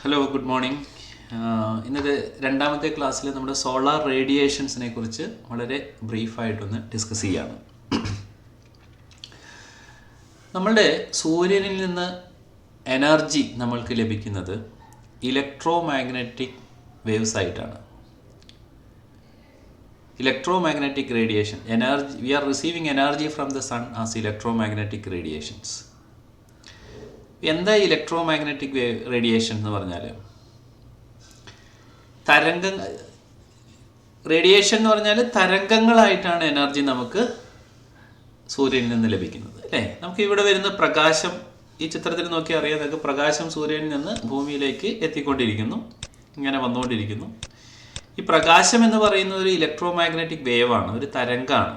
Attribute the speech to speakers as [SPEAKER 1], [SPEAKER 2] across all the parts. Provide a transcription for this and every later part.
[SPEAKER 1] Hello, good morning. ഇന്നത്തെ രണ്ടാമത്തെ ക്ലാസ്സിൽ നമ്മുടെ സോളാർ റേഡിയേഷൻസിനെ കുറിച്ച് വളരെ ബ്രീഫായിട്ടൊന്ന് ഡിസ്കസ് ചെയ്യാണ്. നമ്മളുടെ സൂര്യനിൽ നിന്ന് എനർജി നമ്മൾക്ക് ലഭിക്കുന്നത് ഇലക്ട്രോ മാഗ്നറ്റിക് വേവ്സ് ആയിട്ടാണ്. Electromagnetic radiation energy, we are receiving energy from the sun as electromagnetic radiations. എന്താ ഇലക്ട്രോമാഗ്നറ്റിക് റേഡിയേഷൻ എന്ന് പറഞ്ഞാൽ, റേഡിയേഷൻ എന്ന് പറഞ്ഞാൽ തരംഗങ്ങളായിട്ടാണ് എനർജി നമുക്ക് സൂര്യനിൽ നിന്ന് ലഭിക്കുന്നത്, അല്ലേ? നമുക്ക് ഇവിടെ വരുന്ന പ്രകാശം, ഈ ചിത്രത്തിൽ നോക്കി അറിയാം, നമുക്ക് പ്രകാശം സൂര്യനിൽ നിന്ന് ഭൂമിയിലേക്ക് എത്തിക്കൊണ്ടിരിക്കുന്നു, ഇങ്ങനെ വന്നുകൊണ്ടിരിക്കുന്നു. ഈ പ്രകാശം എന്ന് പറയുന്ന ഒരു ഇലക്ട്രോമാഗ്നറ്റിക് വേവാണ്, ഒരു തരംഗമാണ്.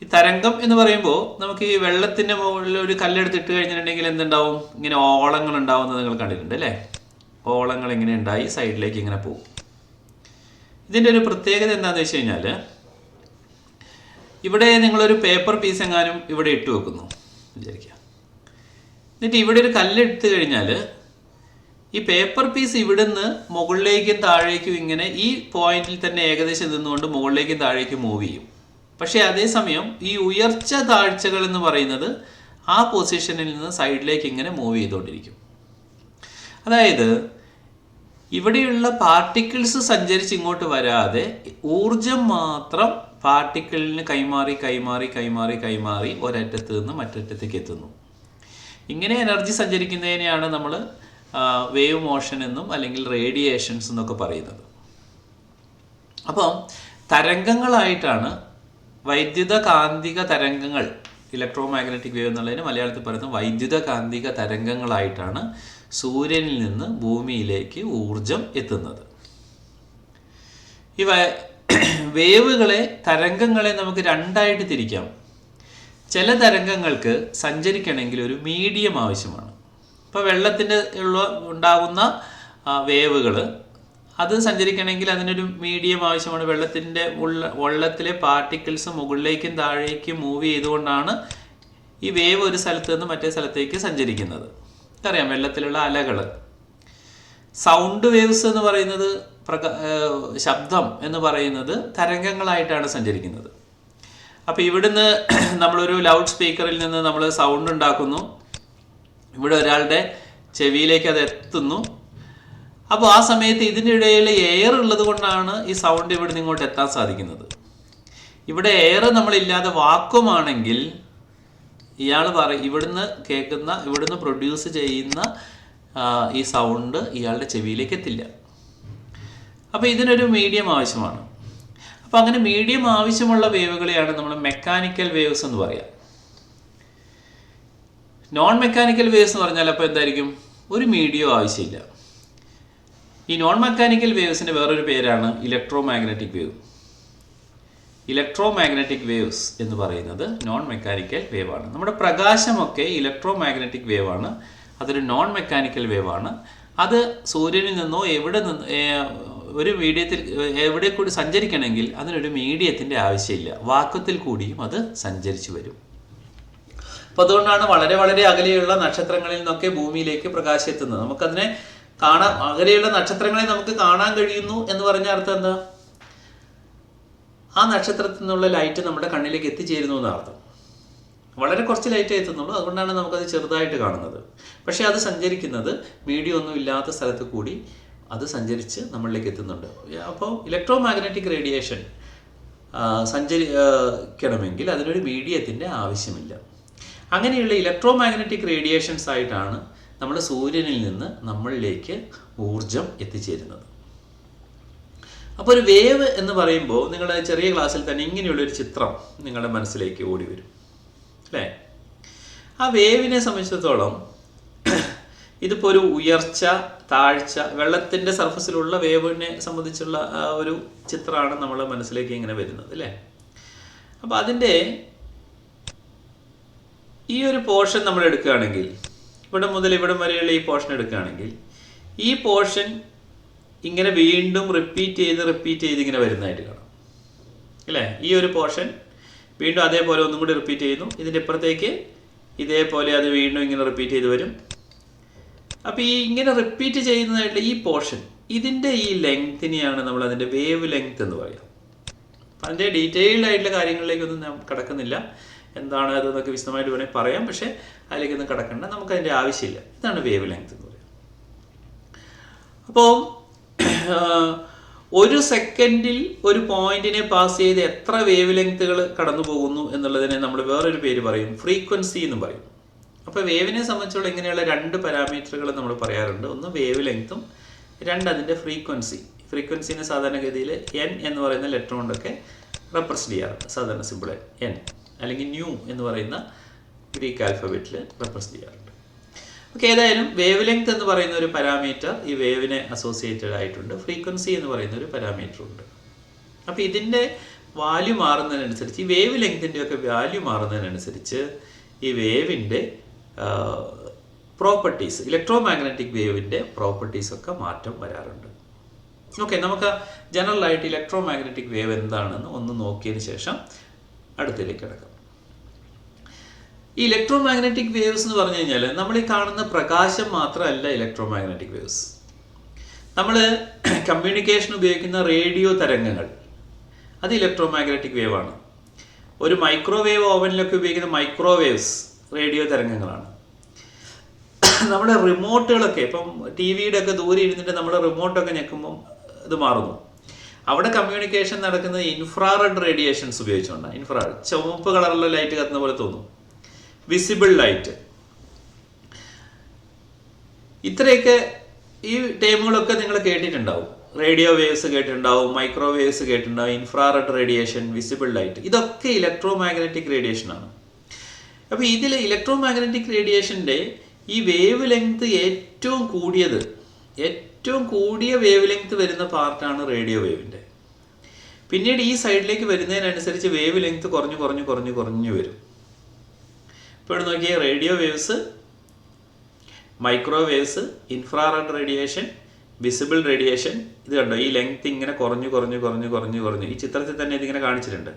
[SPEAKER 1] ഈ തരംഗം എന്ന് പറയുമ്പോൾ നമുക്ക് ഈ വെള്ളത്തിൻ്റെ മുകളിൽ ഒരു കല്ലെടുത്തിട്ട് കഴിഞ്ഞിട്ടുണ്ടെങ്കിൽ എന്തുണ്ടാവും? ഇങ്ങനെ ഓളങ്ങൾ ഉണ്ടാവുന്നത് നിങ്ങൾ കണ്ടിട്ടുണ്ട്, അല്ലേ? ഓളങ്ങൾ ഇങ്ങനെ ഉണ്ടായി സൈഡിലേക്ക് ഇങ്ങനെ പോകും. ഇതിൻ്റെ ഒരു പ്രത്യേകത എന്താണെന്ന് വെച്ച് കഴിഞ്ഞാൽ, ഇവിടെ നിങ്ങളൊരു പേപ്പർ പീസ് എങ്ങാനും ഇവിടെ ഇട്ട് വെക്കുന്നു വിചാരിക്കുക. എന്നിട്ട് ഇവിടെ ഒരു കല്ലെടുത്ത് കഴിഞ്ഞാൽ ഈ പേപ്പർ പീസ് ഇവിടുന്ന് മുകളിലേക്കും താഴേക്കും ഇങ്ങനെ ഈ പോയിന്റിൽ തന്നെ ഏകദേശം നിന്നുകൊണ്ട് മുകളിലേക്കും താഴേക്കും മൂവ് ചെയ്യും. പക്ഷേ അതേസമയം ഈ ഉയർച്ച താഴ്ചകൾ എന്ന് പറയുന്നത് ആ പൊസിഷനിൽ നിന്ന് സൈഡിലേക്ക് ഇങ്ങനെ മൂവ് ചെയ്തുകൊണ്ടിരിക്കും. അതായത് ഇവിടെയുള്ള പാർട്ടിക്കിൾസ് സഞ്ചരിച്ച് ഇങ്ങോട്ട് വരാതെ ഊർജം മാത്രം പാർട്ടിക്കിളിന് കൈമാറി ഒരറ്റത്ത് നിന്ന് മറ്ററ്റത്തേക്ക് എത്തുന്നു. ഇങ്ങനെ എനർജി സഞ്ചരിക്കുന്നതിനെയാണ് നമ്മൾ വേവ് മോഷൻ എന്നും അല്ലെങ്കിൽ റേഡിയേഷൻസ് എന്നൊക്കെ പറയുന്നത്. അപ്പം തരംഗങ്ങളായിട്ടാണ്, വൈദ്യുത കാന്തിക തരംഗങ്ങൾ, ഇലക്ട്രോമാഗ്നറ്റിക് വേവ് എന്നുള്ളതിന് മലയാളത്തിൽ പറയുന്നത് വൈദ്യുത കാന്തിക തരംഗങ്ങളായിട്ടാണ് സൂര്യനിൽ നിന്ന് ഭൂമിയിലേക്ക് ഊർജം എത്തുന്നത്. ഈ വേവുകളെ, തരംഗങ്ങളെ നമുക്ക് രണ്ടായിട്ട് തിരിക്കാം. ചില തരംഗങ്ങൾക്ക് സഞ്ചരിക്കണമെങ്കിൽ ഒരു മീഡിയം ആവശ്യമാണ്. ഇപ്പോൾ വെള്ളത്തിൻ്റെ ഉണ്ടാകുന്ന വേവുകൾ, അത് സഞ്ചരിക്കണമെങ്കിൽ അതിനൊരു മീഡിയം ആവശ്യമാണ്. വെള്ളത്തിലെ പാർട്ടിക്കിൾസ് മുകളിലേക്കും താഴേക്കും മൂവ് ചെയ്തുകൊണ്ടാണ് ഈ വേവ് ഒരു സ്ഥലത്ത് നിന്ന് മറ്റേ സ്ഥലത്തേക്ക് സഞ്ചരിക്കുന്നത്. അറിയാം, വെള്ളത്തിലുള്ള അലകൾ. സൗണ്ട് വേവ്സ് എന്ന് പറയുന്നത്, ശബ്ദം എന്ന് പറയുന്നത് തരംഗങ്ങളായിട്ടാണ് സഞ്ചരിക്കുന്നത്. അപ്പോൾ ഇവിടുന്ന് നമ്മളൊരു ലൗഡ് സ്പീക്കറിൽ നിന്ന് നമ്മൾ സൗണ്ട് ഉണ്ടാക്കുന്നു, ഇവിടെ ഒരാളുടെ ചെവിയിലേക്ക് അത് എത്തുന്നു. അപ്പോൾ ആ സമയത്ത് ഇതിനിടയിൽ എയർ ഉള്ളത് കൊണ്ടാണ് ഈ സൗണ്ട് ഇവിടെ നിന്ന് ഇങ്ങോട്ട് എത്താൻ സാധിക്കുന്നത്. ഇവിടെ എയർ നമ്മളില്ലാതെ വാക്വം ആണെങ്കിൽ ഇവിടുന്ന് പ്രൊഡ്യൂസ് ചെയ്യുന്ന ഈ സൗണ്ട് ഇയാളുടെ ചെവിയിലേക്ക് എത്തില്ല. അപ്പോൾ ഇതിനൊരു മീഡിയം ആവശ്യമാണ്. അപ്പോൾ അങ്ങനെ മീഡിയം ആവശ്യമുള്ള വേവുകളെയാണ് നമ്മൾ മെക്കാനിക്കൽ വേവ്സ് എന്ന് പറയാം. നോൺ മെക്കാനിക്കൽ വേവ്സ് എന്ന് പറഞ്ഞാൽ അപ്പോൾ എന്തായിരിക്കും? ഒരു മീഡിയം ആവശ്യമില്ല. ഈ നോൺ മെക്കാനിക്കൽ വേവ്സിൻ്റെ വേറൊരു പേരാണ് ഇലക്ട്രോമാഗ്നറ്റിക് വേവ്. ഇലക്ട്രോമാഗ്നറ്റിക് വേവ്സ് എന്ന് പറയുന്നത് നോൺ മെക്കാനിക്കൽ വേവാണ്. നമ്മുടെ പ്രകാശമൊക്കെ ഇലക്ട്രോമാഗ്നറ്റിക് വേവാണ്, അതൊരു നോൺ മെക്കാനിക്കൽ വേവാണ്. അത് സൂര്യനിൽ നിന്നോ ഒരു മീഡിയത്തിൽ എവിടെ കൂടി സഞ്ചരിക്കണമെങ്കിൽ അതിനൊരു മീഡിയത്തിൻ്റെ ആവശ്യമില്ല, വാക്വത്തിൽ കൂടിയും അത് സഞ്ചരിച്ചു വരും. അപ്പോൾ അതുകൊണ്ടാണ് വളരെ വളരെ അകലെയുള്ള നക്ഷത്രങ്ങളിൽ നിന്നൊക്കെ ഭൂമിയിലേക്ക് പ്രകാശം എത്തുന്നത്. നമുക്കതിനെ കാണാൻ, അകലെയുള്ള നക്ഷത്രങ്ങളെ നമുക്ക് കാണാൻ കഴിയുന്നു എന്ന് പറഞ്ഞ അർത്ഥം എന്താ? ആ നക്ഷത്രത്തിൽ നിന്നുള്ള ലൈറ്റ് നമ്മുടെ കണ്ണിലേക്ക് എത്തിച്ചേരുന്നു എന്നർത്ഥം. വളരെ കുറച്ച് ലൈറ്റേ എത്തുന്നുള്ളൂ, അതുകൊണ്ടാണ് നമുക്കത് ചെറുതായിട്ട് കാണുന്നത്. പക്ഷേ അത് സഞ്ചരിക്കുന്നത് മീഡിയം ഒന്നും ഇല്ലാത്ത സ്ഥലത്ത് കൂടി അത് സഞ്ചരിച്ച് നമ്മളിലേക്ക് എത്തുന്നുണ്ട്. അപ്പോൾ ഇലക്ട്രോമാഗ്നറ്റിക് റേഡിയേഷൻ സഞ്ചരിക്കണമെങ്കിൽ അതിനൊരു മീഡിയത്തിൻ്റെ ആവശ്യമില്ല. അങ്ങനെയുള്ള ഇലക്ട്രോമാഗ്നറ്റിക് റേഡിയേഷൻസ് ആയിട്ടാണ് നമ്മൾ സൂര്യനിൽ നിന്ന് നമ്മളിലേക്ക് ഊർജം എത്തിച്ചേരുന്നത്. അപ്പോൾ ഒരു വേവ് എന്ന് പറയുമ്പോൾ നിങ്ങളുടെ ചെറിയ ക്ലാസ്സിൽ തന്നെ ഇങ്ങനെയുള്ളൊരു ചിത്രം നിങ്ങളുടെ മനസ്സിലേക്ക് ഓടി വരും, അല്ലേ? ആ വേവിനെ സംബന്ധിച്ചിടത്തോളം ഇതിപ്പോൾ ഒരു ഉയർച്ച, താഴ്ച, വെള്ളത്തിൻ്റെ സർഫസിലുള്ള വേവിനെ സംബന്ധിച്ചുള്ള ഒരു ചിത്രമാണ് നമ്മുടെ മനസ്സിലേക്ക് ഇങ്ങനെ വരുന്നത്, അല്ലേ? അപ്പോൾ അതിൻ്റെ ഈ ഒരു പോർഷൻ നമ്മൾ എടുക്കുകയാണെങ്കിൽ, ഇവിടെ മുതൽ ഇവിടം വരെയുള്ള ഈ പോർഷൻ എടുക്കുകയാണെങ്കിൽ, ഈ പോർഷൻ ഇങ്ങനെ വീണ്ടും റിപ്പീറ്റ് ചെയ്ത് ഇങ്ങനെ വരുന്നതായിട്ട് കാണാം, അല്ലേ? ഈ ഒരു പോർഷൻ വീണ്ടും അതേപോലെ ഒന്നും കൂടി റിപ്പീറ്റ് ചെയ്യുന്നു. ഇതിൻ്റെ ഇപ്പുറത്തേക്ക് ഇതേപോലെ അത് വീണ്ടും ഇങ്ങനെ റിപ്പീറ്റ് ചെയ്ത് വരും. അപ്പോൾ ഈ ഇങ്ങനെ റിപ്പീറ്റ് ചെയ്യുന്നതായിട്ടുള്ള ഈ പോർഷൻ, ഇതിൻ്റെ ഈ ലെങ്തിനെയാണ് നമ്മൾ അതിൻ്റെ വേവ് ലെങ്ത് എന്ന് പറയുക. അപ്പം അതിൻ്റെ ഡീറ്റെയിൽഡ് ആയിട്ടുള്ള കാര്യങ്ങളിലേക്കൊന്നും ഞാൻ കിടക്കുന്നില്ല. എന്താണ് അതെന്നൊക്കെ വിശദമായിട്ട് വേണമെങ്കിൽ പറയാം, പക്ഷേ അതിലേക്കൊന്നും കിടക്കണ്ട, നമുക്കതിൻ്റെ ആവശ്യമില്ല. ഇതാണ് വേവ് ലെങ്ത് എന്ന് പറയുന്നത്. അപ്പോൾ ഒരു സെക്കൻഡിൽ ഒരു പോയിന്റിനെ പാസ് ചെയ്ത് എത്ര വേവ് ലെങ്ത്തുകൾ കടന്നു പോകുന്നു എന്നുള്ളതിനെ നമ്മൾ വേറൊരു പേര് പറയും, ഫ്രീക്വൻസി എന്നും പറയും. അപ്പോൾ വേവിനെ സംബന്ധിച്ചുള്ള ഇങ്ങനെയുള്ള 2 പാരാമീറ്ററുകൾ നമ്മൾ പറയാറുണ്ട്. ഒന്ന് വേവ് ലെങ്ത്തും, 2 അതിൻ്റെ ഫ്രീക്വൻസി. ഫ്രീക്വൻസിനെ സാധാരണഗതിയിൽ എൻ എന്ന് പറയുന്ന ലെറ്റർ കൊണ്ടൊക്കെ റെപ്രസെൻറ്റ് ചെയ്യാറുണ്ട്. സാധാരണ സിമ്പിൾ എൻ അല്ലെങ്കിൽ ന്യൂ എന്ന് പറയുന്ന ഗ്രീക്ക് ആൽഫബറ്റിൽ റെപ്രസെൻറ്റ് ചെയ്യാറുണ്ട്. ഓക്കെ, ഏതായാലും വേവ് ലെങ്ത് എന്ന് പറയുന്ന ഒരു പാരാമീറ്റർ ഈ വേവിനെ അസോസിയേറ്റഡ് ആയിട്ടുണ്ട്. ഫ്രീക്വൻസി എന്ന് പറയുന്ന ഒരു പാരാമീറ്റർ ഉണ്ട്. അപ്പോൾ ഇതിൻ്റെ വാല്യൂ മാറുന്നതിനനുസരിച്ച്, ഈ വേവ് ലെങ്തിൻ്റെയൊക്കെ വാല്യൂ മാറുന്നതിനനുസരിച്ച് ഈ വേവിൻ്റെ പ്രോപ്പർട്ടീസ്, ഇലക്ട്രോ മാഗ്നറ്റിക് വേവിൻ്റെ പ്രോപ്പർട്ടീസൊക്കെ മാറ്റം വരാറുണ്ട്. ഓക്കെ, നമുക്ക് ജനറലായിട്ട് ഇലക്ട്രോ മാഗ്നറ്റിക് വേവ് എന്താണെന്ന് ഒന്ന് നോക്കിയതിന് ശേഷം അടുത്തതിലേക്ക് കിടക്കാം. ഈ ഇലക്ട്രോ മാഗ്നറ്റിക് വേവ്സ് എന്ന് പറഞ്ഞു കഴിഞ്ഞാൽ നമ്മൾ ഈ കാണുന്ന പ്രകാശം മാത്രമല്ല ഇലക്ട്രോ മാഗ്നറ്റിക് വേവ്സ്. നമ്മൾ കമ്മ്യൂണിക്കേഷൻ ഉപയോഗിക്കുന്ന റേഡിയോ തരംഗങ്ങൾ, അത് ഇലക്ട്രോ മാഗ്നറ്റിക് വേവാണ്. ഒരു മൈക്രോവേവ് ഓവനിലൊക്കെ ഉപയോഗിക്കുന്ന മൈക്രോവേവ്സ് റേഡിയോ തരംഗങ്ങളാണ്. നമ്മുടെ റിമോട്ടുകളൊക്കെ ഇപ്പം ടി വിയുടെ ഒക്കെ ദൂരെ ഇരുന്നിട്ട് നമ്മുടെ റിമോട്ടൊക്കെ ഞെക്കുമ്പം ഇത് മാറുന്നു. അവിടെ കമ്മ്യൂണിക്കേഷൻ നടക്കുന്നത് ഇൻഫ്രാറെഡ് റേഡിയേഷൻസ് ഉപയോഗിച്ചുകൊണ്ടാണ്. ഇൻഫ്രാറെഡ് ചുവപ്പ് കളറുള്ള ലൈറ്റ് കത്തുന്ന പോലെ തോന്നും, വിസിബിൾ ലൈറ്റ്. ഇത്രയൊക്കെ ഈ ടേമുകളൊക്കെ നിങ്ങൾ കേട്ടിട്ടുണ്ടാവും. റേഡിയോ വേവ്സ് കേട്ടിട്ടുണ്ടാവും, മൈക്രോവേവ്സ് കേട്ടിട്ടുണ്ടാവും, ഇൻഫ്രാറെഡ് റേഡിയേഷൻ, വിസിബിൾ ലൈറ്റ്, ഇതൊക്കെ ഇലക്ട്രോ മാഗ്നറ്റിക് റേഡിയേഷനാണ്. അപ്പോൾ ഇതിൽ ഇലക്ട്രോ മാഗ്നറ്റിക് റേഡിയേഷൻ്റെ ഈ വേവ് ലെങ്ത് ഏറ്റവും കൂടിയ വേവ് ലെങ്ത് വരുന്ന പാർട്ടാണ് റേഡിയോ വേവിൻ്റെ. പിന്നീട് ഈ സൈഡിലേക്ക് വരുന്നതിനനുസരിച്ച് വേവ് ലെങ്ത് കുറഞ്ഞു വരും. ഇപ്പോൾ നോക്കിയ radio waves, microwaves, infrared radiation, visible radiation, ഇത് കണ്ടോ, ഈ ലെങ്ത് ഇങ്ങനെ കുറഞ്ഞു. ഈ ചിത്രത്തിൽ തന്നെ ഇതിങ്ങനെ കാണിച്ചിട്ടുണ്ട്.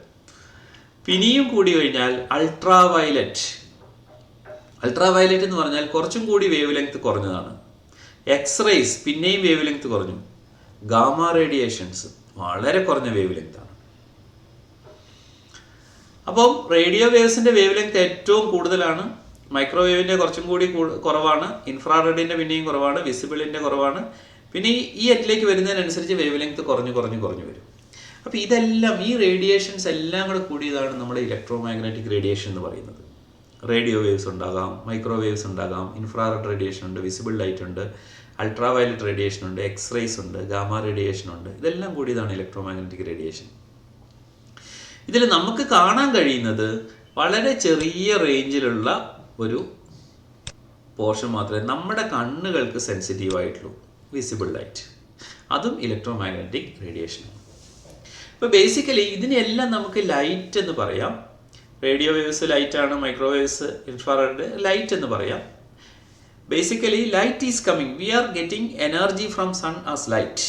[SPEAKER 1] പിന്നെയും കൂടി കഴിഞ്ഞാൽ അൾട്രാ വയലറ്റ് എന്ന് പറഞ്ഞാൽ കുറച്ചും കൂടി വേവ് ലെങ്ത് കുറഞ്ഞതാണ്. എക്സ്റേസ് പിന്നെയും വേവ് ലെങ്ത് കുറഞ്ഞു. ഗാമ റേഡിയേഷൻസ് വളരെ കുറഞ്ഞ വേവ് ലെങ്താണ്. അപ്പം റേഡിയോ വേവ്സിൻ്റെ വേവ് ലെങ്ത് ഏറ്റവും കൂടുതലാണ്, മൈക്രോവേവിൻ്റെ കുറച്ചും കൂടി കുറവാണ്, ഇൻഫ്രാറെഡിൻ്റെ പിന്നെയും കുറവാണ്, വിസിബിളിൻ്റെ കുറവാണ്. പിന്നെ ഈ അറ്റിലേക്ക് വരുന്നതിനനുസരിച്ച് വേവ് ലെങ്ത് കുറഞ്ഞു വരും. അപ്പോൾ ഇതെല്ലാം, ഈ റേഡിയേഷൻസ് എല്ലാം കൂടെ കൂടിയതാണ് നമ്മുടെ ഇലക്ട്രോ മാഗ്നറ്റിക് റേഡിയേഷൻ എന്ന് പറയുന്നത്. റേഡിയോ വേവ്സ് ഉണ്ടാകാം, മൈക്രോവേവ്സ് ഉണ്ടാകാം, ഇൻഫ്രാറെഡ് റേഡിയേഷൻ ഉണ്ട്, വിസിബിൾ ലൈറ്റ് ഉണ്ട്, അൾട്രാ വയലറ്റ് റേഡിയേഷൻ ഉണ്ട്, എക്സ്റേസ് ഉണ്ട്, ഗാമ റേഡിയേഷൻ ഉണ്ട്. ഇതെല്ലാം കൂടിയതാണ് ഇലക്ട്രോ മാഗ്നറ്റിക് റേഡിയേഷൻ. ഇതിൽ നമുക്ക് കാണാൻ കഴിയുന്നത് വളരെ ചെറിയ റേഞ്ചിലുള്ള ഒരു പോർഷൻ മാത്രമേ നമ്മുടെ കണ്ണുകൾക്ക് സെൻസിറ്റീവ് ആയിട്ടുള്ളൂ, വിസിബിൾ ലൈറ്റ്. അതും ഇലക്ട്രോ മാഗ്നറ്റിക് റേഡിയേഷനാണ്. ഇപ്പോൾ ബേസിക്കലി ഇതിനെല്ലാം നമുക്ക് ലൈറ്റ് എന്ന് പറയാം. റേഡിയോ വേവ്സ് ലൈറ്റാണ്, മൈക്രോവേവ്സ്, ഇൻഫ്രാറെഡ് ലൈറ്റ് എന്ന് പറയാം. Basically light is coming, we are getting energy from sun as light.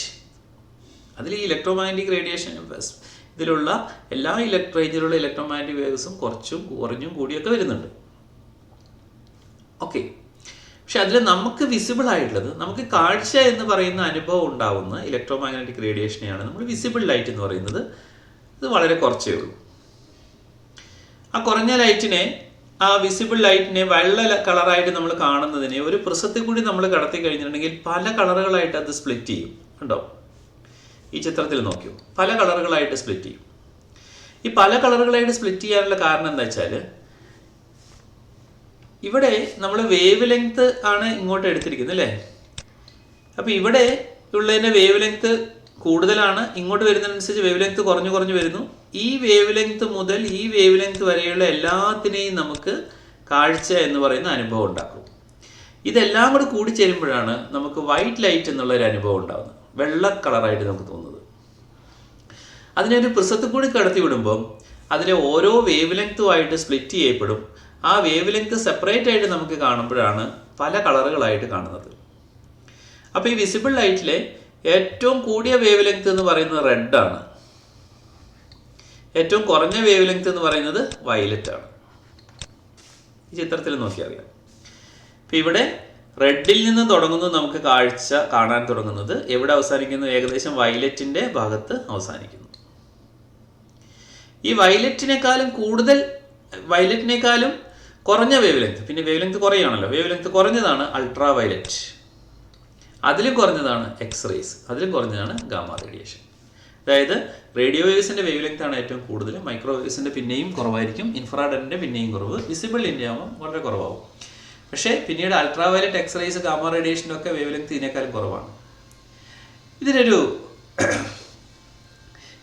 [SPEAKER 1] അതിൽ ഈ ഇലക്ട്രോ മാഗ്നറ്റിക് റേഡിയേഷൻ ഇതിലുള്ള എല്ലാ റേഞ്ചിലുള്ള ഇലക്ട്രോ മാഗ്നറ്റിക് വേവ്സും കുറഞ്ഞും കൂടിയൊക്കെ വരുന്നുണ്ട്. ഓക്കെ, പക്ഷെ അതിൽ നമുക്ക് വിസിബിൾ ആയിട്ടുള്ളത്, നമുക്ക് കാഴ്ച എന്ന് പറയുന്ന അനുഭവം ഉണ്ടാവുന്ന ഇലക്ട്രോ മാഗ്നറ്റിക് റേഡിയേഷനെയാണ് നമ്മൾ വിസിബിൾ ലൈറ്റ് എന്ന് പറയുന്നത്. ഇത് വളരെ കുറച്ചേ ഉള്ളൂ. ആ കുറഞ്ഞ ലൈറ്റിനെ, ആ വിസിബിൾ ലൈറ്റിനെ വെള്ള കളറായിട്ട് നമ്മൾ കാണുന്നതിനെ ഒരു പ്രിസത്തിൽ കൂടി നമ്മൾ കടത്തി കഴിഞ്ഞിട്ടുണ്ടെങ്കിൽ പല കളറുകളായിട്ട് അത് സ്പ്ലിറ്റ് ചെയ്യും. കണ്ടോ, ഈ ചിത്രത്തിൽ നോക്കിയോ, പല കളറുകളായിട്ട് സ്പ്ലിറ്റ് ചെയ്യും. ഈ പല കളറുകളായിട്ട് സ്പ്ലിറ്റ് ചെയ്യാനുള്ള കാരണം എന്താ വെച്ചാൽ, ഇവിടെ നമ്മൾ വേവ് ലെങ്ത് ആണ് ഇങ്ങോട്ട് എടുത്തിരിക്കുന്നത് അല്ലേ. അപ്പോൾ ഇവിടെ ഉള്ളതിൻ്റെ വേവ് ലെങ്ത് കൂടുതലാണ്, ഇങ്ങോട്ട് വരുന്നതിനനുസരിച്ച് വേവ് ലെങ്ത് കുറഞ്ഞു വരുന്നു. ഈ വേവ് ലെങ്ത് മുതൽ ഈ വേവ് ലെങ്ത് വരെയുള്ള എല്ലാത്തിനെയും നമുക്ക് കാഴ്ച എന്ന് പറയുന്ന അനുഭവം ഉണ്ടാക്കും. ഇതെല്ലാം കൂടെ കൂടിച്ചേരുമ്പോഴാണ് നമുക്ക് വൈറ്റ് ലൈറ്റ് എന്നുള്ളൊരു അനുഭവം ഉണ്ടാകുന്നത്, വെള്ള കളറായിട്ട് നമുക്ക് തോന്നുന്നത്. അതിനെ ഒരു പ്രിസത്തിൽ കൂടി കടത്തി വിടുമ്പം അതിലെ ഓരോ വേവ് ലെങ്ത്തുമായിട്ട് സ്പ്ലിറ്റ് ചെയ്യപ്പെടും. ആ വേവ് ലെങ്ത് സെപ്പറേറ്റ് ആയിട്ട് നമുക്ക് കാണുമ്പോഴാണ് പല കളറുകളായിട്ട് കാണുന്നത്. അപ്പോൾ ഈ വിസിബിൾ ലൈറ്റിലെ ഏറ്റവും കൂടിയ വേവ് ലെങ്ത് എന്ന് പറയുന്നത് റെഡ് ആണ്, ഏറ്റവും കുറഞ്ഞ വേവ് ലെങ്ത് എന്ന് പറയുന്നത് വയലറ്റ് ആണ്. ഈ ചിത്രത്തിൽ നോക്കിയാൽ അറിയാം. ഇപ്പം ഇവിടെ റെഡിൽ നിന്ന് തുടങ്ങുന്നു നമുക്ക് കാഴ്ച കാണാൻ തുടങ്ങുന്നത്, എവിടെ അവസാനിക്കുന്നു? ഏകദേശം വയലറ്റിൻ്റെ ഭാഗത്ത് അവസാനിക്കുന്നു. ഈ വയലറ്റിനേക്കാളും കുറഞ്ഞ വേവ് ലെങ്ത്, പിന്നെ വേവ് ലെങ്ത് കുറയുകയാണല്ലോ, വേവ് ലെങ്ത് കുറഞ്ഞതാണ് അൾട്രാ വയലറ്റ്, അതിലും കുറഞ്ഞതാണ് എക്സ്റേസ്, അതിലും കുറഞ്ഞതാണ് ഗാമ റേഡിയേഷൻ. അതായത് റേഡിയോ വേവ്സിൻ്റെ വേവ് ലെങ്ത് ആണ് ഏറ്റവും കൂടുതൽ, മൈക്രോവേവ്സിൻ്റെ പിന്നെയും കുറവായിരിക്കും, ഇൻഫ്രാറെഡിൻ്റെ പിന്നെയും കുറവ്, വിസിബിളിൻ്റെ ആകുമ്പോൾ വളരെ കുറവാകും. പക്ഷേ പിന്നീട് അൾട്രാ വയലറ്റ്, എക്സ്റേസ്, ഗാമ റേഡിയേഷനൊക്കെ വേവ് ലെങ്ത് ഇതിനേക്കാളും കുറവാണ്. ഇതിനൊരു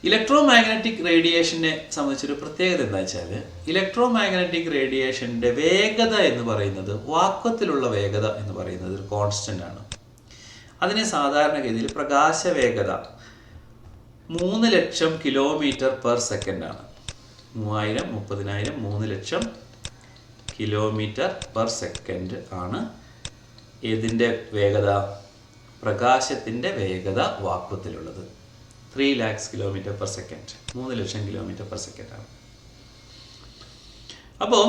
[SPEAKER 1] ഇലക്ട്രോ മാഗ്നറ്റിക് റേഡിയേഷനെ സംബന്ധിച്ചൊരു പ്രത്യേകത എന്താ വെച്ചാൽ, ഇലക്ട്രോ മാഗ്നറ്റിക് റേഡിയേഷൻ്റെ വേഗത എന്ന് പറയുന്നത്, വാക്വത്തിലുള്ള വേഗത എന്ന് പറയുന്നത് ഒരു കോൺസ്റ്റൻ്റ് ആണ്. അതിനെ സാധാരണഗതിയിൽ പ്രകാശ വേഗത 3,00,000 km/s ആണ്. 3000, 30,000, 3,00,000 km/s ആണ് ഏതിൻ്റെ വേഗത? പ്രകാശത്തിൻ്റെ വേഗത വാക്വത്തിലുള്ളത്. 3,00,000 km/s, 3,00,000 km/s ആണ്. അപ്പോൾ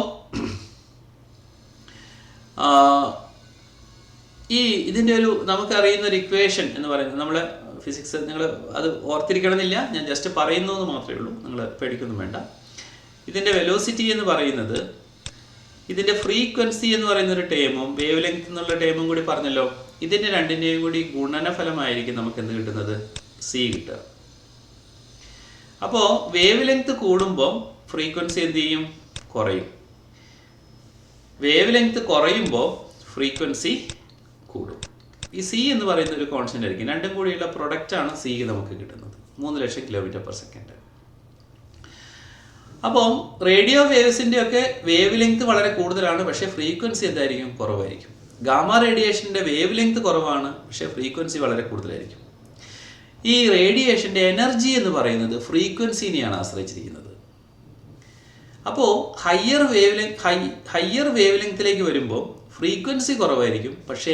[SPEAKER 1] ഇതിൻ്റെ ഒരു നമുക്കറിയുന്ന ഒരു ഇക്വേഷൻ എന്ന് പറയുന്നത്, നമ്മൾ ഫിസിക്സ് നിങ്ങൾ അത് ഓർത്തിരിക്കണമെന്നില്ല, ഞാൻ ജസ്റ്റ് പറയുന്നു എന്ന് മാത്രമേ ഉള്ളൂ, നിങ്ങൾ പേടിക്കൊന്നും വേണ്ട. ഇതിൻ്റെ വെലോസിറ്റി എന്ന് പറയുന്നത്, ഇതിൻ്റെ ഫ്രീക്വൻസി എന്ന് പറയുന്ന ഒരു ടേമും വേവ് ലെങ്ത് എന്നുള്ള ടേമും കൂടി പറഞ്ഞല്ലോ, ഇതിൻ്റെ രണ്ടിൻ്റെയും കൂടി ഗുണനഫലമായിരിക്കും നമുക്ക് എന്ത് കിട്ടുന്നത്? സി കിട്ടുക. അപ്പോൾ വേവ് ലെങ്ത് കൂടുമ്പോൾ ഫ്രീക്വൻസി എന്ത് ചെയ്യും? കുറയും. വേവ് ലെങ്ത് കുറയുമ്പോൾ ഫ്രീക്വൻസി കൂടും. ഈ സി എന്ന് പറയുന്ന ഒരു കോൺസ്റ്റന്റ് ആയിരിക്കും. രണ്ടും കൂടിയുള്ള പ്രൊഡക്റ്റാണ് സി നമുക്ക് കിട്ടുന്നത്, 3,00,000 km/s. അപ്പം റേഡിയോ വേവ്സിൻ്റെ ഒക്കെ വേവ് ലെങ്ത് വളരെ കൂടുതലാണ്, പക്ഷേ ഫ്രീക്വൻസി എന്തായിരിക്കും? കുറവായിരിക്കും. ഗാമ റേഡിയേഷൻ്റെ വേവ് ലെങ്ത് കുറവാണ്, പക്ഷേ ഫ്രീക്വൻസി വളരെ കൂടുതലായിരിക്കും. ഈ റേഡിയേഷൻ്റെ എനർജി എന്ന് പറയുന്നത് ഫ്രീക്വൻസിനെയാണ് ആശ്രയിച്ചിരിക്കുന്നത്. അപ്പോൾ ഹയ്യർ വേവ് ലെങ്ത്തിലേക്ക് വരുമ്പോൾ ഫ്രീക്വൻസി കുറവായിരിക്കും, പക്ഷേ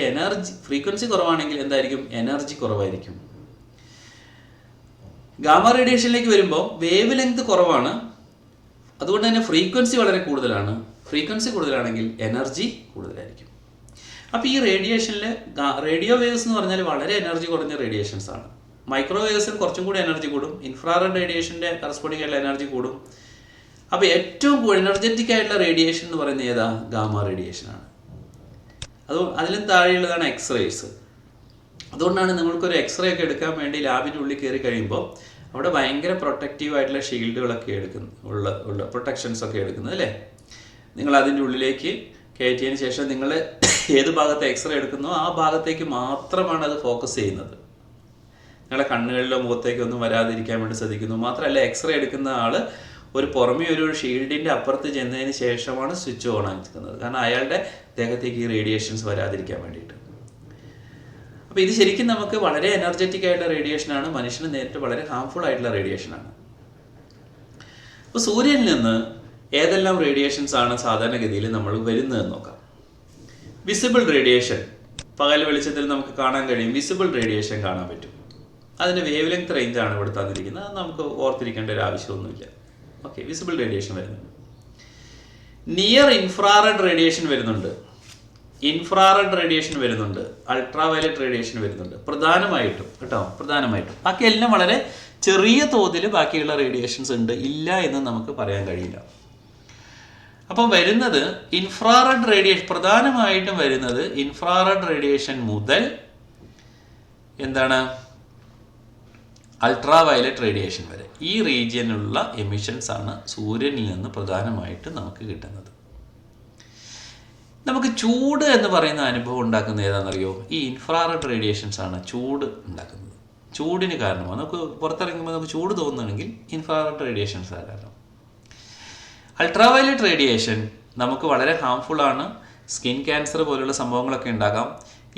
[SPEAKER 1] ഫ്രീക്വൻസി കുറവാണെങ്കിൽ എന്തായിരിക്കും? എനർജി കുറവായിരിക്കും. ഗാമ റേഡിയേഷനിലേക്ക് വരുമ്പോൾ വേവ് ലെങ്ത് കുറവാണ്, അതുകൊണ്ട് തന്നെ ഫ്രീക്വൻസി വളരെ കൂടുതലാണ്. ഫ്രീക്വൻസി കൂടുതലാണെങ്കിൽ എനർജി കൂടുതലായിരിക്കും. അപ്പോൾ ഈ റേഡിയേഷനിൽ റേഡിയോ വേവ്സ് എന്ന് പറഞ്ഞാൽ വളരെ എനർജി കുറഞ്ഞ റേഡിയേഷൻസ് ആണ്. മൈക്രോവേവ്സിന് കുറച്ചും കൂടി എനർജി കൂടും, ഇൻഫ്രാറെഡ് റേഡിയേഷൻ്റെ കറസ്പോണ്ടിങ് ആയിട്ടുള്ള എനർജി കൂടും. അപ്പോൾ ഏറ്റവും എനർജറ്റിക് ആയിട്ടുള്ള റേഡിയേഷൻ എന്ന് പറയുന്നത് ഏതാ? ഗാമ റേഡിയേഷനാണ്. അതിലും താഴെയുള്ളതാണ് എക്സ്റേസ്. അതുകൊണ്ടാണ് നിങ്ങൾക്കൊരു എക്സ്റേ ഒക്കെ എടുക്കാൻ വേണ്ടി ലാബിൻ്റെ ഉള്ളിൽ കയറി കഴിയുമ്പോൾ അവിടെ ഭയങ്കര പ്രൊട്ടക്റ്റീവ് ആയിട്ടുള്ള ഷീൽഡുകളൊക്കെ ഉള്ള പ്രൊട്ടക്ഷൻസ് ഒക്കെ എടുക്കുന്നത് അല്ലേ? നിങ്ങൾ അതിൻ്റെ ഉള്ളിലേക്ക് കയറ്റിയതിന് ശേഷം നിങ്ങൾ ഏത് ഭാഗത്ത് എക്സ്റേ എടുക്കുന്നോ ആ ഭാഗത്തേക്ക് മാത്രമാണ് അത് ഫോക്കസ് ചെയ്യുന്നത്. നിങ്ങളുടെ കണ്ണുകളിലോ മുഖത്തേക്കൊന്നും വരാതിരിക്കാൻ വേണ്ടി ശ്രദ്ധിക്കുന്നു. മാത്രമല്ല എക്സ്റേ എടുക്കുന്ന ആൾ പുറമേ ഒരു ഷീൽഡിൻ്റെ അപ്പുറത്ത് ചെന്നതിന് ശേഷമാണ് സ്വിച്ച് ഓൺ ആക്കുന്നത്. കാരണം അയാളുടെ ദേഹത്തേക്ക് ഈ റേഡിയേഷൻസ് വരാതിരിക്കാൻ വേണ്ടിയിട്ട്. അപ്പോൾ ഇത് ശരിക്കും നമുക്ക് വളരെ എനർജറ്റിക് ആയിട്ടുള്ള റേഡിയേഷനാണ്, മനുഷ്യന് നേരിട്ട് വളരെ ഹാംഫുൾ ആയിട്ടുള്ള റേഡിയേഷനാണ്. അപ്പോൾ സൂര്യനിൽ നിന്ന് ഏതെല്ലാം റേഡിയേഷൻസ് ആണ് സാധാരണഗതിയിൽ നമ്മൾ വരുന്നതെന്ന് നോക്കാം. വിസിബിൾ റേഡിയേഷൻ, പകൽ വെളിച്ചത്തിൽ നമുക്ക് കാണാൻ കഴിയും. വിസിബിൾ റേഡിയേഷൻ കാണാൻ പറ്റും. അതിൻ്റെ വേവ് ലെങ്ത് റേഞ്ചാണ് ഇവിടെ തന്നിരിക്കുന്നത്. അത് നമുക്ക് ഓർത്തിരിക്കേണ്ട ഒരു ആവശ്യമൊന്നുമില്ല. ഓക്കെ, വിസിബിൾ റേഡിയേഷൻ വരുന്നുണ്ട്. നിയർ ഇൻഫ്രാറെഡ് റേഡിയേഷൻ വരുന്നുണ്ട്, ഇൻഫ്രാറെഡ് റേഡിയേഷൻ വരുന്നുണ്ട്, അൾട്രാ വയലറ്റ് റേഡിയേഷൻ വരുന്നുണ്ട്. പ്രധാനമായിട്ടും കേട്ടോ, പ്രധാനമായിട്ടും. ബാക്കി എല്ലാം വളരെ ചെറിയ തോതിൽ ബാക്കിയുള്ള റേഡിയേഷൻസ് ഉണ്ട്, ഇല്ല എന്ന് നമുക്ക് പറയാൻ കഴിയില്ല. അപ്പം വരുന്നത് ഇൻഫ്രാറെഡ് റേഡിയേഷൻ, പ്രധാനമായിട്ടും വരുന്നത് ഇൻഫ്രാറെഡ് റേഡിയേഷൻ മുതൽ എന്താണ് അൾട്രാ വയലറ്റ് റേഡിയേഷൻ വരെ. ഈ റീജിയനിലുള്ള എമിഷൻസ് ആണ് സൂര്യനിൽ നിന്ന് പ്രധാനമായിട്ട് നമുക്ക് കിട്ടുന്നത്. നമുക്ക് ചൂട് എന്ന് പറയുന്ന അനുഭവം ഉണ്ടാക്കുന്നത് ഏതാണെന്നറിയോ? ഈ ഇൻഫ്രാറെഡ് റേഡിയേഷൻസ് ആണ് ചൂട് ഉണ്ടാക്കുന്നത്. ചൂടിന് കാരണമാണ്, നമുക്ക് പുറത്തിറങ്ങുമ്പോൾ നമുക്ക് ചൂട് തോന്നുകയാണെങ്കിൽ ഇൻഫ്രാറെഡ് റേഡിയേഷൻസ് കാരണം. അൾട്രാ വയലറ്റ് റേഡിയേഷൻ നമുക്ക് വളരെ ഹാംഫുൾ ആണ്. സ്കിൻ ക്യാൻസർ പോലുള്ള സംഭവങ്ങളൊക്കെ ഉണ്ടാകാം.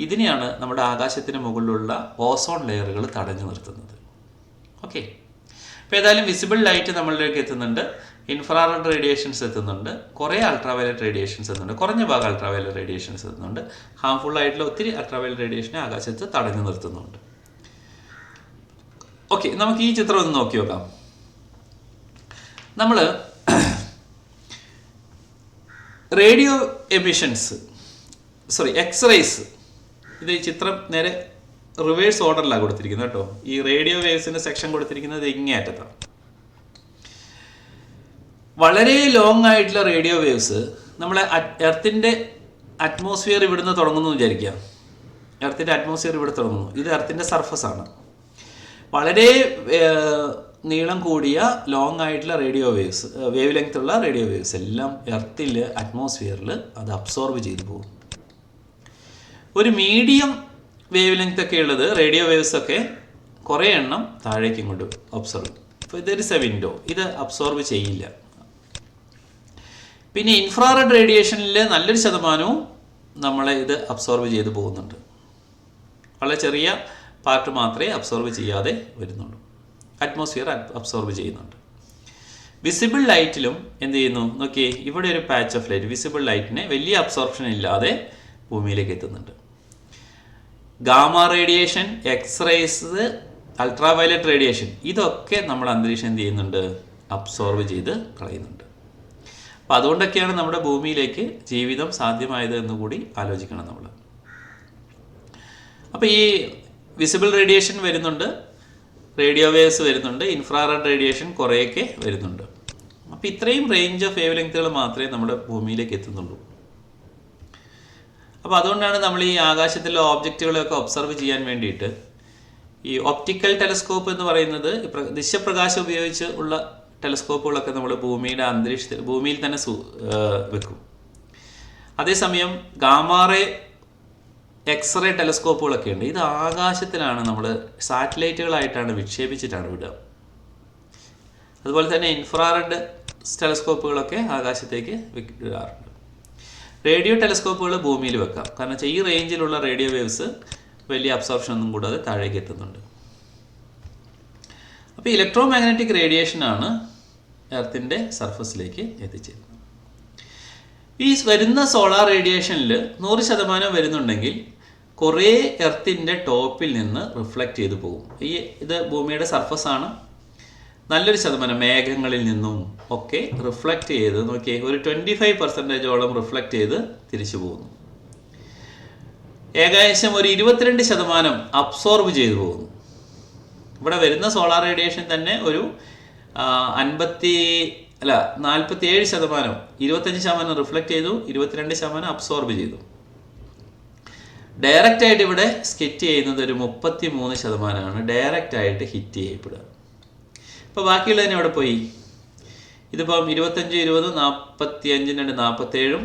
[SPEAKER 1] ഇതിനെയാണ് നമ്മുടെ ആകാശത്തിന് മുകളിലുള്ള ഓസോൺ ലെയറുകൾ തടഞ്ഞു നിർത്തുന്നത്. ഓക്കെ, അപ്പോൾ ഏതായാലും വിസിബിൾ ലൈറ്റ് നമ്മളിലേക്ക് എത്തുന്നുണ്ട്, ഇൻഫ്രാറെഡ് റേഡിയേഷൻസ് എത്തുന്നുണ്ട്, കുറേ അൾട്രാ വയലറ്റ് റേഡിയേഷൻസ് എത്തുന്നുണ്ട്, കുറഞ്ഞ ഭാഗം അൾട്രാ വയലറ്റ് റേഡിയേഷൻസ് എത്തുന്നുണ്ട്. ഹാംഫുൾ ആയിട്ടുള്ള ഒത്തിരി അൾട്രാ വയലറ്റ് റേഡിയേഷനെ ആകാശത്ത് തടഞ്ഞു നിർത്തുന്നുണ്ട്. ഓക്കെ, നമുക്ക് ഈ ചിത്രം ഒന്ന് നോക്കി നോക്കാം. നമ്മൾ എക്സ്റേസ് ഇത് ഈ ചിത്രം നേരെ റിവേഴ്സ് ഓർഡറിലാണ് കൊടുത്തിരിക്കുന്നത് കേട്ടോ. ഈ റേഡിയോ വേവ്സിൻ്റെ സെക്ഷൻ കൊടുത്തിരിക്കുന്നത് ഇങ്ങേയറ്റത്താണ്. വളരെ ലോങ് ആയിട്ടുള്ള റേഡിയോ വേവ്സ് നമ്മളെ എർത്തിൻ്റെ അറ്റ്മോസ്ഫിയർ ഇവിടുന്ന് തുടങ്ങുന്നു വിചാരിക്കുക. എർത്തിൻ്റെ അറ്റ്മോസ്ഫിയർ ഇവിടെ തുടങ്ങുന്നു. ഇത് എർത്തിൻ്റെ സർഫസാണ്. വളരെ നീളം കൂടിയ ലോങ് ആയിട്ടുള്ള റേഡിയോ വേവ്സ്, വേവ് ലെങ്ത് ഉള്ള റേഡിയോ വേവ്സ് എല്ലാം എർത്തിൽ അറ്റ്മോസ്ഫിയറിൽ അത് അബ്സോർബ് ചെയ്തു പോകും. ഒരു മീഡിയം വേവ് ലെങ്ത് ഒക്കെ ഉള്ളത് റേഡിയോ വേവ്സ് ഒക്കെ കുറേ എണ്ണം താഴേക്ക് ഇങ്ങോട്ട് അബ്സോർബ്. ഇപ്പോൾ ഇതൊരു വിൻഡോ, ഇത് അബ്സോർബ് ചെയ്യില്ല. പിന്നെ ഇൻഫ്രാറെഡ് റേഡിയേഷനിൽ നല്ലൊരു ശതമാനവും നമ്മളെ ഇത് അബ്സോർബ് ചെയ്ത് പോകുന്നുണ്ട്. വളരെ ചെറിയ പാർട്ട് മാത്രമേ അബ്സോർബ് ചെയ്യാതെ വരുന്നുള്ളൂ. അറ്റ്മോസ്ഫിയർ അബ്സോർബ് ചെയ്യുന്നുണ്ട്. വിസിബിൾ ലൈറ്റിലും എന്ത് ചെയ്യുന്നു നോക്കിയേ, ഇവിടെ ഒരു പാച്ച് ഓഫ് ലൈറ്റ് വിസിബിൾ ലൈറ്റിനെ വലിയ അബ്സോർപ്ഷൻ ഇല്ലാതെ ഭൂമിയിലേക്ക് എത്തുന്നുണ്ട്. Gamma radiation, X-rays, ultraviolet radiation ഇതൊക്കെ നമ്മുടെ അന്തരീക്ഷം എന്ത് ചെയ്യുന്നുണ്ട്, അബ്സോർബ് ചെയ്ത് കളയുന്നുണ്ട്. അപ്പം അതുകൊണ്ടൊക്കെയാണ് നമ്മുടെ ഭൂമിയിലേക്ക് ജീവിതം സാധ്യമായത് എന്നുകൂടി ആലോചിക്കണം നമ്മൾ. അപ്പോൾ ഈ വിസിബിൾ റേഡിയേഷൻ വരുന്നുണ്ട്, റേഡിയോ വേവ്സ് വരുന്നുണ്ട്, ഇൻഫ്രാറെഡ് റേഡിയേഷൻ കുറേയൊക്കെ വരുന്നുണ്ട്. അപ്പോൾ ഇത്രയും റേഞ്ച് ഓഫ് വേവ് ലെങ്ത്തുകൾ മാത്രമേ നമ്മുടെ ഭൂമിയിലേക്ക് എത്തുന്നുള്ളൂ. അപ്പോൾ അതുകൊണ്ടാണ് നമ്മൾ ഈ ആകാശത്തിലെ ഓബ്ജക്റ്റുകളെയൊക്കെ ഒബ്സർവ് ചെയ്യാൻ വേണ്ടിയിട്ട് ഈ ഒപ്റ്റിക്കൽ ടെലസ്കോപ്പ് എന്ന് പറയുന്നത് ദൃശ്യപ്രകാശം ഉപയോഗിച്ച് ഉള്ള ടെലസ്കോപ്പുകളൊക്കെ നമ്മൾ ഭൂമിയുടെ അന്തരീക്ഷത്തിൽ ഭൂമിയിൽ തന്നെ വെക്കും. അതേസമയം ഗാമാറേ, എക്സ്റേ ടെലസ്കോപ്പുകളൊക്കെ ഉണ്ട്. ഇത് ആകാശത്തിലാണ് നമ്മൾ സാറ്റലൈറ്റുകളായിട്ടാണ് വിക്ഷേപിച്ചിട്ടാണ് വിടുക. അതുപോലെ തന്നെ ഇൻഫ്രാറെഡ് ടെലസ്കോപ്പുകളൊക്കെ ആകാശത്തേക്ക് വിടാറുണ്ട്. റേഡിയോ ടെലസ്കോപ്പുകൾ ഭൂമിയിൽ വെക്കാം. കാരണം വെച്ചാൽ ഈ റേഞ്ചിലുള്ള റേഡിയോ വേവ്സ് വലിയ അബ്സോർപ്ഷൻ ഒന്നും കൂടാതെ താഴേക്ക് എത്തുന്നുണ്ട്. അപ്പോൾ ഇലക്ട്രോ മാഗ്നറ്റിക് റേഡിയേഷനാണ് എർത്തിൻ്റെ സർഫസിലേക്ക് എത്തിച്ചേരുന്നത്. ഈ വരുന്ന സോളാർ റേഡിയേഷനിൽ 100% വരുന്നുണ്ടെങ്കിൽ കുറേ എർത്തിൻ്റെ ടോപ്പിൽ നിന്ന് റിഫ്ലക്റ്റ് ചെയ്ത് പോകും. ഇത് ഭൂമിയുടെ സർഫസാണ്. നല്ലൊരു ശതമാനം മേഘങ്ങളിൽ നിന്നും ഒക്കെ റിഫ്ലക്റ്റ് ചെയ്ത് നോക്കിയേ, ഒരു 25% റിഫ്ലക്റ്റ് ചെയ്ത് തിരിച്ചു പോകുന്നു. ഏകദേശം ഒരു 22% അബ്സോർബ് ചെയ്തു പോകുന്നു. ഇവിടെ വരുന്ന സോളാർ റേഡിയേഷൻ തന്നെ ഒരു 47%, 25% റിഫ്ലക്റ്റ് ചെയ്തു, 22% അബ്സോർബ് ചെയ്തു. ഡയറക്റ്റ് ആയിട്ട് ഇവിടെ സ്കിറ്റ് ചെയ്യുന്നത് ഒരു 33%, ഡയറക്റ്റ് ആയിട്ട് ഹിറ്റ് ചെയ്യപ്പെടുക. ഇപ്പോൾ ബാക്കിയുള്ളതിന് എവിടെ പോയി? ഇതിപ്പം 25, 20, 45, 2, 47, 3,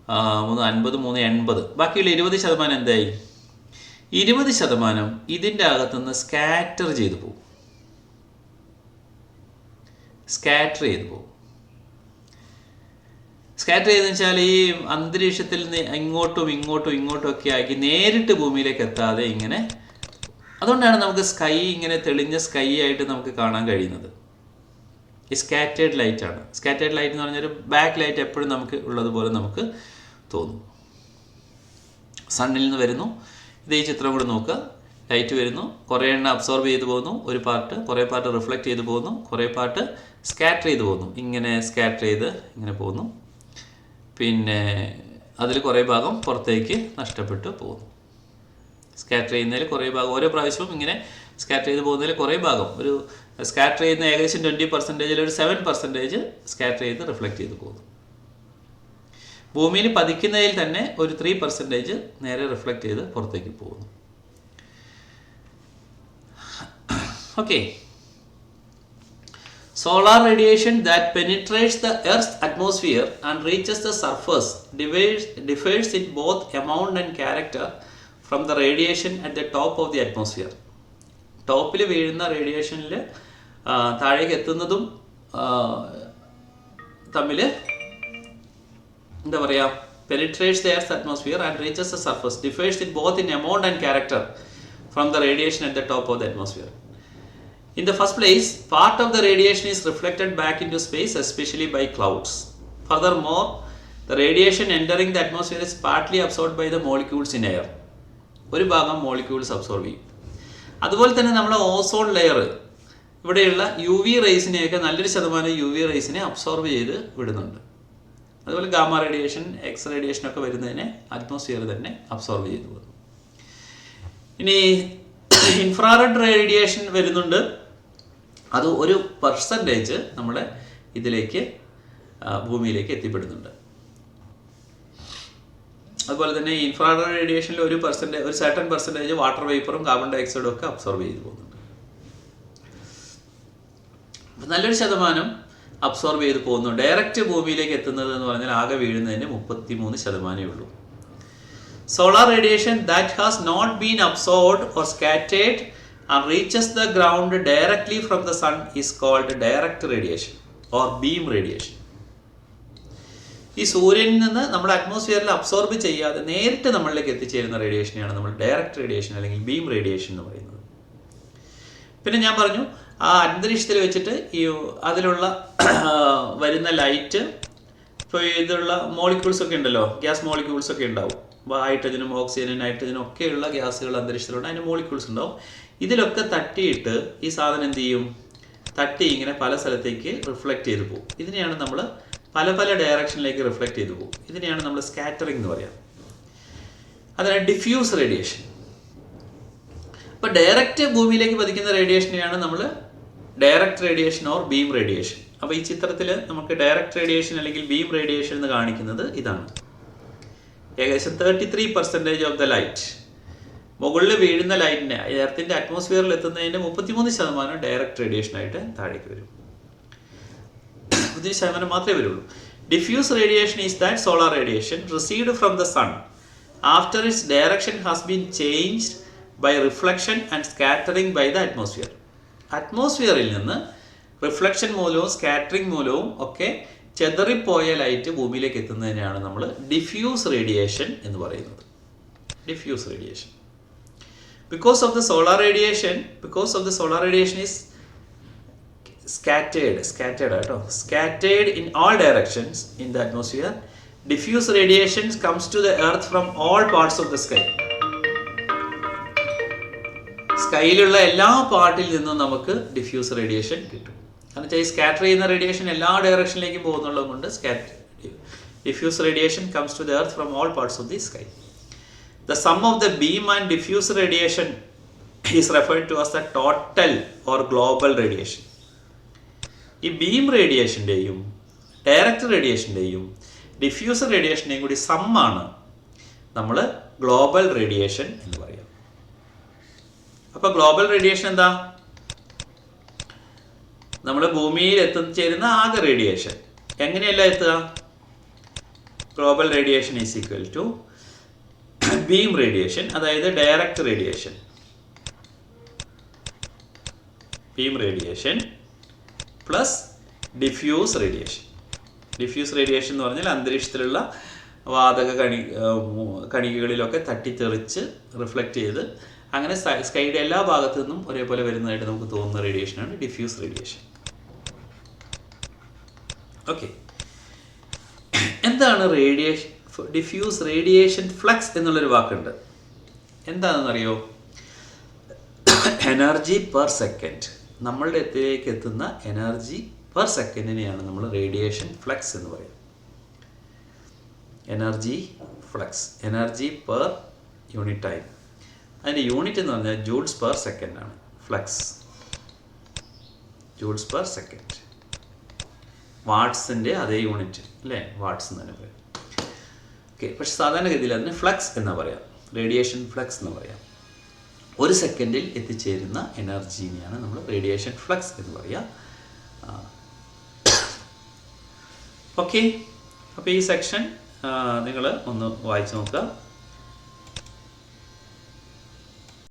[SPEAKER 1] 50, 3, 80. ബാക്കിയുള്ള 20% എന്തായി? 20% ഇതിൻ്റെ അകത്തുനിന്ന് സ്കാറ്റർ ചെയ്തു പോകും. സ്കാറ്റർ ചെയ്തെന്ന് വെച്ചാൽ ഈ അന്തരീക്ഷത്തിൽ നിന്ന് ഇങ്ങോട്ടും ഒക്കെ ആക്കി നേരിട്ട് ഭൂമിയിലേക്ക് എത്താതെ ഇങ്ങനെ. അതുകൊണ്ടാണ് നമുക്ക് സ്കൈ ഇങ്ങനെ തെളിഞ്ഞ സ്കൈ ആയിട്ട് നമുക്ക് കാണാൻ കഴിയുന്നത്. ഈ സ്കാറ്റേർഡ് ലൈറ്റാണ്. സ്കാറ്റേർഡ് ലൈറ്റ് എന്ന് പറഞ്ഞാൽ ബാക്ക് ലൈറ്റ് എപ്പോഴും നമുക്ക് ഉള്ളതുപോലെ നമുക്ക് തോന്നും. സണ്ണിൽ നിന്ന് വരുന്നു. ഇത് ഈ ചിത്രം കൂടെ നോക്കുക. ലൈറ്റ് വരുന്നു, കുറേ എണ്ണം അബ്സോർബ് ചെയ്ത് പോകുന്നു, ഒരു പാർട്ട്, കുറേ പാർട്ട് റിഫ്ലക്റ്റ് ചെയ്ത് പോകുന്നു, കുറേ പാർട്ട് സ്കാറ്റർ ചെയ്ത് പോകുന്നു. ഇങ്ങനെ സ്കാറ്റർ ചെയ്ത് ഇങ്ങനെ പോകുന്നു. പിന്നെ അതിൽ കുറേ ഭാഗം പുറത്തേക്ക് നഷ്ടപ്പെട്ട് പോകുന്നു. സ്കാറ്റർ ചെയ്യുന്നതിൽ കുറേ ഭാഗം ഓരോ പ്രാവശ്യവും ഇങ്ങനെ സ്കാറ്റർ ചെയ്ത് പോകുന്നതിൽ കുറേ ഭാഗം, ഒരു സ്കാറ്റർ ചെയ്യുന്ന ഏകദേശം 20%, ഒരു 7% സ്കാറ്റർ ചെയ്ത് റിഫ്ലക്റ്റ് ചെയ്ത് പോകുന്നു. ഭൂമിയിൽ പതിക്കുന്നതിൽ തന്നെ ഒരു 3% നേരെ റിഫ്ലക്റ്റ് ചെയ്ത് പുറത്തേക്ക് പോകുന്നു. Okay. Solar radiation that penetrates the Earth's atmosphere and reaches the surface differs in both amount and character from the radiation at the top of the atmosphere. ടോപ്പിൽ വീഴുന്ന റേഡിയേഷനിൽ താഴേക്ക് എത്തുന്നതും തമ്മിൽ എന്താ പറയുക, penetrates the Earth's atmosphere and reaches the surface differs in both in amount and character from the radiation at the top of the atmosphere. In the first place, part of the radiation is reflected back into space, especially by clouds. Furthermore, the radiation entering the atmosphere is partly absorbed by the molecules in air. ഒരു ഭാഗം molecules absorb ചെയ്യും. അതുപോലെ തന്നെ നമ്മുടെ ozone layer, ഇവിടെയുള്ള UV റേസിനെയൊക്കെ നല്ലൊരു ശതമാനം UV റേസിനെ absorb ചെയ്ത് വിടുന്നുണ്ട്. അതുപോലെ ഗാമ റേഡിയേഷൻ, എക്സ് റേഡിയേഷൻ ഒക്കെ വരുന്നതിനെ അറ്റ്മോസ്ഫിയർ തന്നെ അബ്സോർബ് ചെയ്തു പോകുന്നു. ഇനി ഇൻഫ്രാറെഡ് റേഡിയേഷൻ വരുന്നുണ്ട്. അത് ഒരു പെർസെൻറ്റേജ് നമ്മുടെ ഇതിലേക്ക് ഭൂമിയിലേക്ക് എത്തിപ്പെടുന്നുണ്ട്. അതുപോലെ തന്നെ ഈ ഇൻഫ്രാറെഡ് റേഡിയേഷനിൽ ഒരു സർട്ടൺ പെർസെൻറ്റേജ് വാട്ടർ വേപ്പറും കാർബൺ ഡൈ ഓക്സൈഡും ഒക്കെ അബ്സോർബ് ചെയ്തു പോകുന്നുണ്ട്. നല്ലൊരു ശതമാനം അബ്സോർബ് ചെയ്ത് പോകുന്നു. ഡയറക്റ്റ് ഭൂമിയിലേക്ക് എത്തുന്നത് എന്ന് പറഞ്ഞാൽ ആകെ വീഴുന്നതിന് 33% ഉള്ളൂ. Solar radiation that has not been absorbed or scattered and reaches the ground directly from the sun is called direct radiation or beam radiation. ഈ സൂര്യനിൽ നിന്ന് നമ്മുടെ അറ്റ്മോസ്ഫിയറിൽ അബ്സോർബ് ചെയ്യാതെ നേരിട്ട് നമ്മളിലേക്ക് എത്തിച്ചേരുന്ന റേഡിയേഷനെയാണ് നമ്മൾ ഡയറക്റ്റ് റേഡിയേഷൻ അല്ലെങ്കിൽ ബീം റേഡിയേഷൻ എന്ന് പറയുന്നത്. പിന്നെ ഞാൻ പറഞ്ഞു ആ അന്തരീക്ഷത്തിൽ വെച്ചിട്ട് ഈ അതിലുള്ള വരുന്ന ലൈറ്റ്, ഇപ്പോൾ ഇതിലുള്ള മോളിക്യൂൾസ് ഒക്കെ ഉണ്ടല്ലോ, ഗ്യാസ് മോളിക്യൂൾസ് ഒക്കെ ഉണ്ടാവും. ഹൈഡ്രജനും ഓക്സിജനും നൈട്രജനും ഒക്കെയുള്ള ഗ്യാസുകൾ അന്തരീക്ഷത്തിലുണ്ട്, അതിന് മോളിക്യൂൾസ് ഉണ്ടാവും. ഇതിലൊക്കെ തട്ടിയിട്ട് ഈ സാധനം എന്ത് ചെയ്യും, തട്ടി ഇങ്ങനെ പല സ്ഥലത്തേക്ക് റിഫ്ലക്റ്റ് ചെയ്ത് പോകും. ഇതിനെയാണ് നമ്മൾ പല പല ഡയറക്ഷനിലേക്ക് റിഫ്ലക്റ്റ് ചെയ്ത് പോകും. ഇതിനെയാണ് നമ്മൾ സ്കാറ്ററിംഗ് എന്ന് പറയാം. അതാണ് ഡിഫ്യൂസ് റേഡിയേഷൻ. അപ്പോൾ ഡയറക്റ്റ് ഭൂമിയിലേക്ക് പതിക്കുന്ന റേഡിയേഷനെയാണ് നമ്മൾ direct radiation or beam radiation. അപ്പോൾ ഈ ചിത്രത്തിൽ നമുക്ക് ഡയറക്റ്റ് റേഡിയേഷൻ അല്ലെങ്കിൽ ബീം റേഡിയേഷൻ എന്ന് കാണിക്കുന്നത് ഇതാണ്. ഏകദേശം 33% ഓഫ് ദ ലൈറ്റ്, മുകളിൽ വീഴുന്ന ലൈറ്റിന് എർത്തിൻ്റെ അറ്റ്മോസ്ഫിയറിൽ എത്തുന്നതിന് 33% ഡയറക്റ്റ് റേഡിയേഷനായിട്ട് താഴേക്ക് വരും. 30% മാത്രമേ വരുള്ളൂ. Diffuse radiation is that solar radiation received from the sun after its direction has been changed by reflection and scattering by the atmosphere. അറ്റ്മോസ്ഫിയറിൽ നിന്ന് റിഫ്ലക്ഷൻ മൂലവും സ്കാറ്ററിംഗ് മൂലവും ഒക്കെ ചെതറിപ്പോയ ലൈറ്റ് ഭൂമിയിലേക്ക് എത്തുന്നതിനാണ് നമ്മൾ ഡിഫ്യൂസ് റേഡിയേഷൻ എന്ന് പറയുന്നത്. Diffuse radiation. Because of the solar radiation is scattered in all directions in the atmosphere. Diffuse radiation comes to the earth from all parts of the sky. സ്കൈയിലുള്ള എല്ലാ പാർട്ടിൽ നിന്നും നമുക്ക് ഡിഫ്യൂസ് റേഡിയേഷൻ കിട്ടും. കാരണം വെച്ചാൽ ഈ സ്കാറ്റർ ചെയ്യുന്ന റേഡിയേഷൻ എല്ലാ ഡയറക്ഷനിലേക്കും പോകുന്നുള്ളത് കൊണ്ട് diffuse radiation comes to the earth from all parts of the sky. The sum of the beam and diffuse radiation is referred to as the total or global radiation. ഈ beam റേഡിയേഷൻ്റെയും direct റേഡിയേഷൻ്റെയും diffuser റേഡിയേഷൻ്റെയും കൂടി സമ്മാണ് നമ്മൾ global radiation എന്ന് പറയുക. അപ്പോൾ global radiation എന്താ? നമ്മൾ ഭൂമിയിൽ എത്തിച്ചേരുന്ന ആകെ റേഡിയേഷൻ. എങ്ങനെയല്ല എത്തുക? Global radiation is equal to beam radiation, അതായത് direct radiation, beam radiation plus diffuse radiation. Diffuse radiation എന്ന് പറഞ്ഞാൽ അന്തരീക്ഷത്തിലുള്ള വാതക കണികകളിലൊക്കെ തട്ടിത്തെറിച്ച് റിഫ്ലക്റ്റ് ചെയ്ത് അങ്ങനെ സ്കൈയുടെ എല്ലാ ഭാഗത്തു നിന്നും ഒരേപോലെ വരുന്നതായിട്ട് നമുക്ക് തോന്നുന്ന റേഡിയേഷനാണ് ഡിഫ്യൂസ് റേഡിയേഷൻ. ഓക്കെ, എന്താണ് റേഡിയേഷൻ? ഡിഫ്യൂസ് റേഡിയേഷൻ ഫ്ലക്സ് എന്നുള്ളൊരു വാക്കുണ്ട്. എന്താണെന്നറിയോ? എനർജി പെർ സെക്കൻഡ്, നമ്മളുടെ അടുത്തേക്ക് എത്തുന്ന എനർജി പെർ സെക്കൻഡിനെയാണ് നമ്മൾ റേഡിയേഷൻ ഫ്ലക്സ് എന്ന് പറയുന്നത്. Energy flux, energy per unit time. അതിൻ്റെ യൂണിറ്റ് എന്ന് പറഞ്ഞാൽ ജൂൾസ് പെർ സെക്കൻഡ് ആണ്. ഫ്ലക്സ് ജൂൾസ് പെർ സെക്കൻഡ്, വാട്ട്സിൻ്റെ അതേ യൂണിറ്റ് അല്ലേ, വാട്ട്സ് എന്ന് തന്നെ പറയും. ഓക്കെ, പക്ഷെ സാധാരണഗതിയിൽ അതിന് ഫ്ലക്സ് എന്ന് പറയാം, റേഡിയേഷൻ ഫ്ലക്സ് എന്ന് പറയാം. ഒരു സെക്കൻഡിൽ എത്തിച്ചേരുന്ന എനർജീനെയാണ് നമ്മൾ റേഡിയേഷൻ ഫ്ലക്സ് എന്ന് പറയുക. ഓക്കെ, അപ്പോൾ ഈ സെക്ഷൻ നിങ്ങൾ ഒന്ന് വായിച്ച് നോക്കുക.